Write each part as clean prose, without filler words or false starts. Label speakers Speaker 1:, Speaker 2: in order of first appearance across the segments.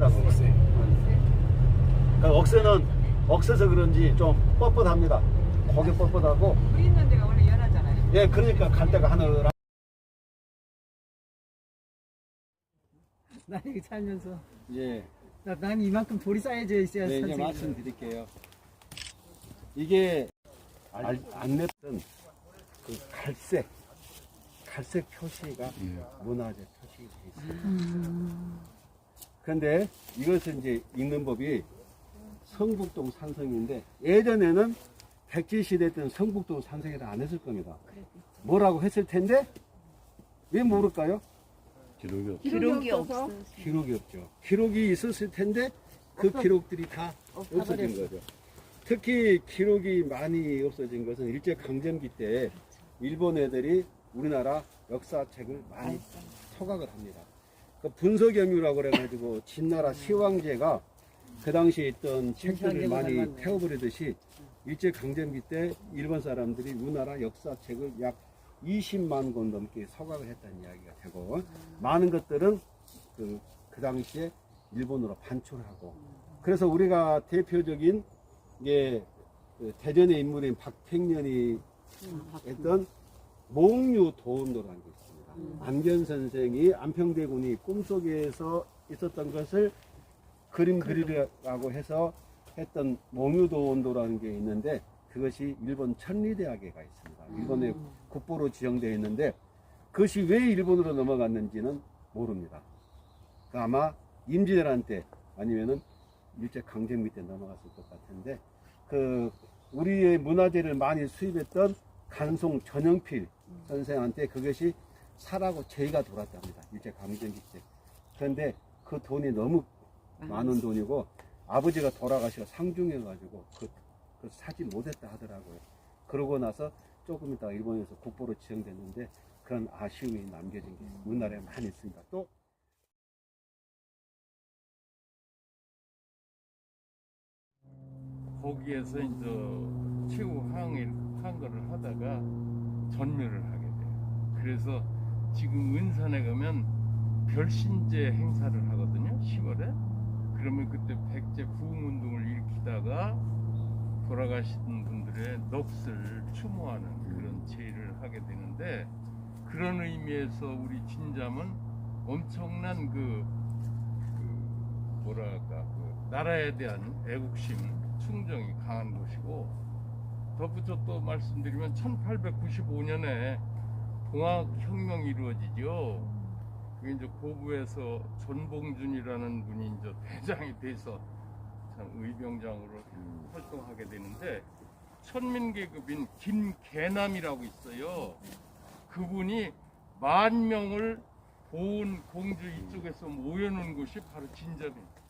Speaker 1: 억새. 그러니까 억새는 억새서 그런지 좀 뻣뻣합니다. 고개 뻣뻣하고.
Speaker 2: 물 있는 데가 원래 연하잖아요.
Speaker 1: 예, 그러니까 갈 데가 하늘하고.
Speaker 3: 나 여기 살면서
Speaker 1: 예.
Speaker 3: 난 이만큼 돌이 쌓여져 있어야
Speaker 1: 네, 이제
Speaker 3: 선생님.
Speaker 1: 말씀드릴게요. 이게 안 냈던 그 갈색 표시가 문화재 표시가 되어 있어요. 그런데 이것은 이제 읽는 법이 성북동 산성인데 예전에는 백제시대 때는 성북동 산성이라 안 했을 겁니다. 뭐라고 했을 텐데 왜 모를까요?
Speaker 4: 기록이 없어.
Speaker 1: 기록이 없죠. 기록이 있었을 텐데 그 기록들이 다 없어진 거죠. 특히 기록이 많이 없어진 것은 일제강점기 때 일본 애들이 우리나라 역사책을 많이 토각을 합니다. 그 분서겸유라고 그래가지고 진나라 시황제가 그 당시에 있던 책들을 많이 태워버리듯이 일제강점기 때 일본 사람들이 우리나라 역사책을 약 20만 권 넘게 서각을 했다는 이야기가 되고 많은 것들은 그 당시에 일본으로 반출하고 그래서 우리가 대표적인 게 대전의 인물인 박택년이 했던 몽유도원도라는 게 있습니다. 안견 선생이 안평대군이 꿈속에서 있었던 것을 그림 그리라고 해서 했던 몽유도원도라는 게 있는데 그것이 일본 천리대학에 가 있습니다. 일본의 국보로 지정되어 있는데 그것이 왜 일본으로 넘어갔는지는 모릅니다. 아마 임진왜란 때 아니면은 일제강점기 때 넘어갔을 것 같은데 그 우리의 문화재를 많이 수입했던 간송 전영필 선생한테 그것이 사라고 제의가 돌았답니다. 일제강점기 때. 그런데 그 돈이 너무 많은 돈이고 아버지가 돌아가시고 상중해가지고 그 사지 못했다 하더라고요. 그러고 나서 조금 있다가 일본에서 국보로 지정됐는데 그런 아쉬움이 남겨진 게 우리나라에 많이 있습니다. 또
Speaker 5: 거기에서 이제 최후 항거를 하다가 전멸을 하게 돼요. 그래서 지금 은산에 가면 별신제 행사를 하거든요. 10월에. 그러면 그때 백제 부흥운동을 일으키다가 돌아가신 분들의 넋을 추모하는 그런 제의를 하게 되는데 그런 의미에서 우리 진잠은 엄청난 뭐랄까 나라에 대한 애국심 충정이 강한 곳이고 덧붙여 또 말씀드리면 1895년에 동학혁명이 이루어지죠. 그게 이제 고부에서 전봉준이라는 분이 이제 대장이 돼서 참 의병장으로 활동하게 되는데 천민계급인 김계남이라고 있어요. 그분이 10,000명을 보은 공주 이쪽에서 모여놓은 곳이 바로 진잠입니다.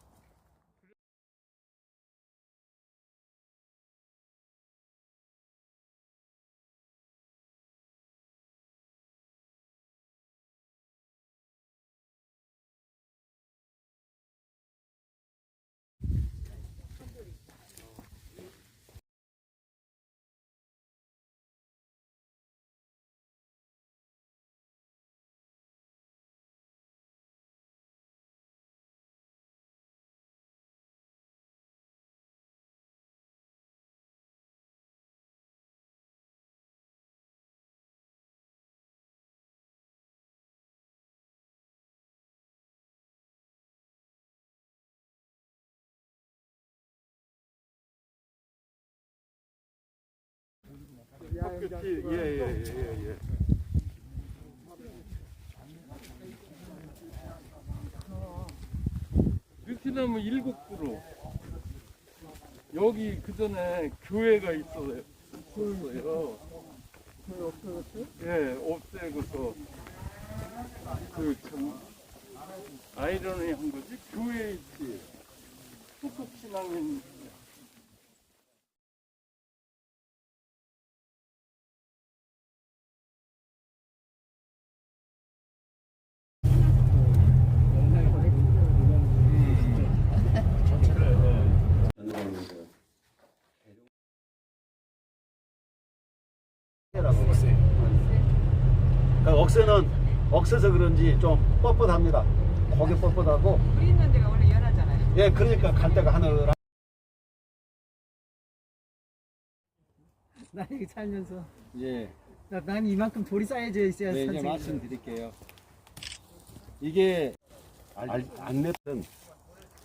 Speaker 5: 예. 이렇게 되면 일곡구로 여기 그 전에 교회가 있어요.
Speaker 3: 돌 없어졌어요?
Speaker 5: 예, 없애고서 그 참 아이러니한 거지. 교회에 있지. 후속 신앙인.
Speaker 1: 억새. 그러니까 억새는 억새서 그런지 좀 뻣뻣합니다. 고개 뻣뻣하고.
Speaker 2: 물 있는 데가 원래 연하잖아요.
Speaker 1: 예, 그러니까 갈 데가 하느라.
Speaker 3: 나 여기 살면서
Speaker 1: 예,
Speaker 3: 난 이만큼 돌이 쌓여져 있어야
Speaker 1: 네, 이제
Speaker 3: 산책이.
Speaker 1: 말씀드릴게요. 이게 안냈던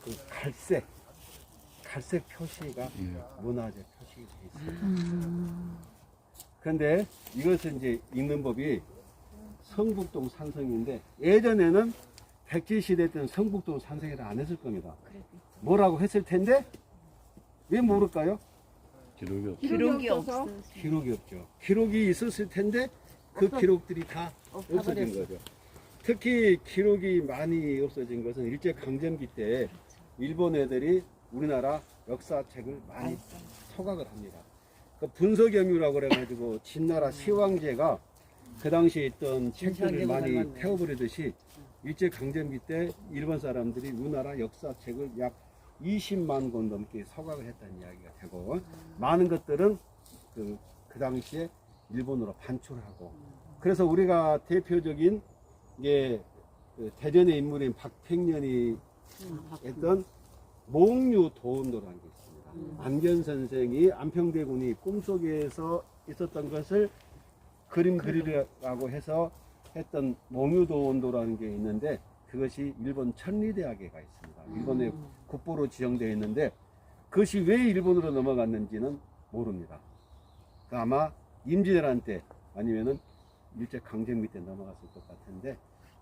Speaker 1: 그 갈색 표시가 문화재 표시가 돼 있어요. 그런데 이것은 이제 읽는 법이 성북동 산성인데 예전에는 백제시대 때는 성북동 산성이라 안 했을 겁니다. 뭐라고 했을 텐데 왜 모를까요?
Speaker 4: 기록이 없어.
Speaker 1: 기록이 없죠. 기록이 있었을 텐데 그 기록들이 다 없어진 거죠. 특히 기록이 많이 없어진 것은 일제강점기 때 일본 애들이 우리나라 역사책을 많이 소각을 합니다. 그 분서경유라고 그래가지고 진나라 시황제가 그 당시에 있던 책들을 많이 태워버리듯이 일제강점기 때 일본 사람들이 우리나라 역사책을 약 20만 권 넘게 소각을 했다는 이야기가 되고 많은 것들은 그 당시에 일본으로 반출하고 그래서 우리가 대표적인 게 그 대전의 인물인 박택년이 했던 몽유도원도라는 게 있습니다. 안견 선생이 안평대군이 꿈속에서 있었던 것을 그림 그리라고 해서 했던 몽유도원도라는 게 있는데 그것이 일본 천리대학에 가 있습니다. 일본의 국보로 지정되어 있는데 그것이 왜 일본으로 넘어갔는지는 모릅니다. 아마 임진왜란 때 아니면은 일제강점기 때 넘어갔을 것 같은데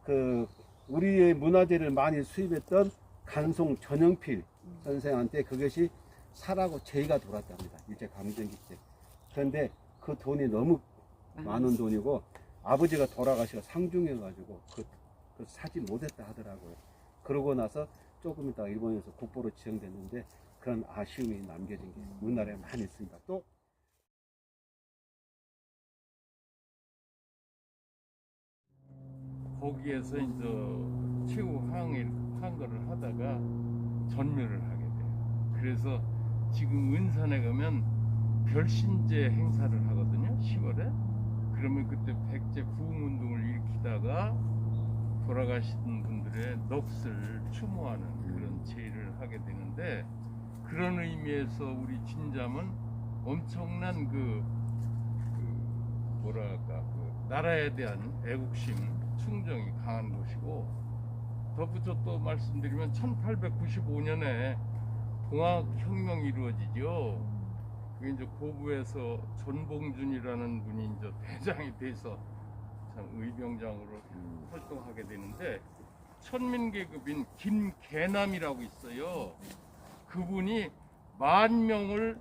Speaker 1: 그 우리의 문화재를 많이 수입했던 간송 전영필 선생한테 그것이 사라고 제의가 돌았답니다. 일제강점기 때. 그런데 그 돈이 너무 많은 돈이고 아버지가 돌아가시고 상중해가지고 그 사지 못했다 하더라고요. 그러고 나서 조금 있다가 일본에서 국보로 지정됐는데 그런 아쉬움이 남겨진 게 우리나라에 많이 있습니다. 또
Speaker 5: 거기에서 이제 최후 항거를 하다가 전멸을 하게 돼요. 그래서 지금 은산에 가면 별신제 행사를 하거든요. 10월에. 그러면 그때 백제 부흥운동을 일으키다가 돌아가신 분들의 넋을 추모하는 그런 제의를 하게 되는데 그런 의미에서 우리 진잠은 엄청난 뭐랄까 나라에 대한 애국심 충정이 강한 곳이고 덧붙여 또 말씀드리면 1895년에 동학혁명이 이루어지죠. 그게 이제 고부에서 전봉준이라는 분이 이제 대장이 돼서 참 의병장으로 활동하게 되는데 천민계급인 김계남이라고 있어요. 그분이 10,000명을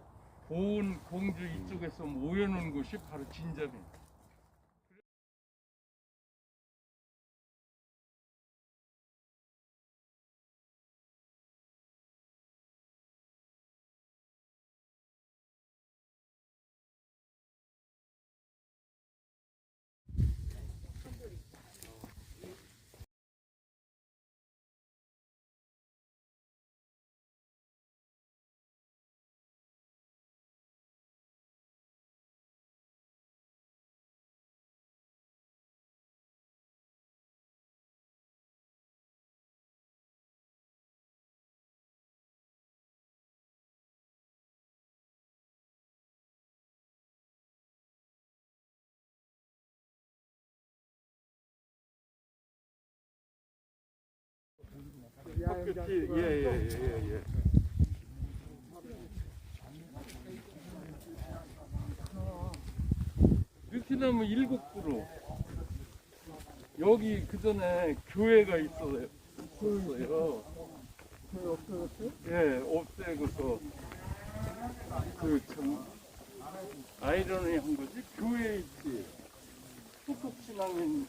Speaker 5: 보은 공주 이쪽에서 모여놓은 곳이 바로 진잠입니다. 예. 이렇게 되면 7그루 여기 그 전에 교회가 있었어요. 예, 없애고서 참 아이러니한 거지. 교회에 있지. 후속 신앙인